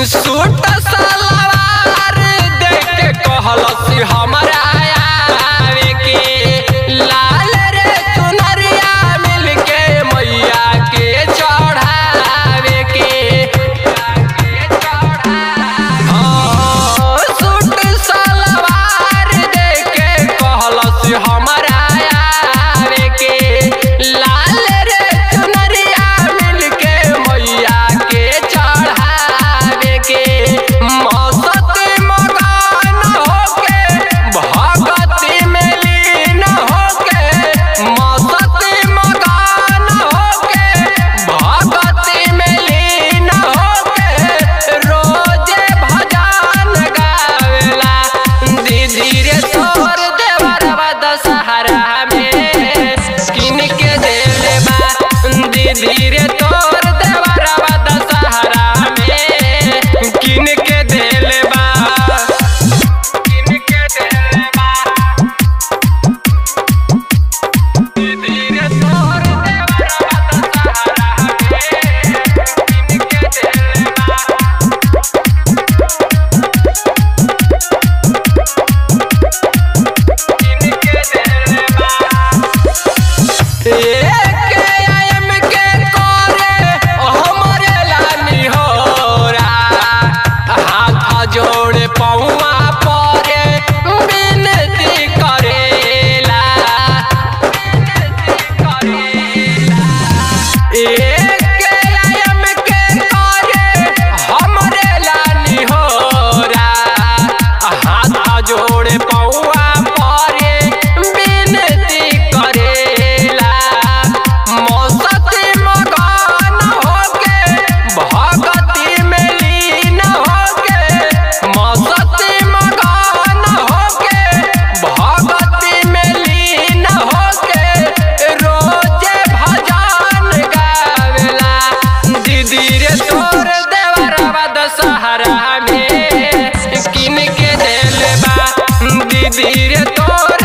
Suit सलवार देख के कहलसी हमरा आवे के लाल रे चुनरिया मिल के मैया के चढ़ावे के। सूट सलवार देख के कहलसी हमरा आवे के लाल रे चुनरिया मिल के मैया के चढ़ावे के। मौसती मगन होके भगती में लीन होके मौसती मगन होके भगती में लीन होके रोजे भजन गावेला। दीदी रे तोर देवरवा दशहरा में किन के देले बा। दीदी रे तोर देवरवा दशहरा में किन के देले बा। किन के देले बा। दीदी रे तोर देवरवा दशहरा में किन के देले बा। किन के देले बा। एम के करे हमरे लानी होरा हाथ जोड़े पौआ परे विनती करेला। एम के करे हमरे लानी होरा हाथ जोड़े पौआ परे विनती करेला। मौसती मगन होके भगती में लीन होके मौसती मगन होके भगती में लीन होके रोजे भजन गावेला। दीदी रे तोर देवरवा दशहरा में किन के देले बा। दीदी रे तोर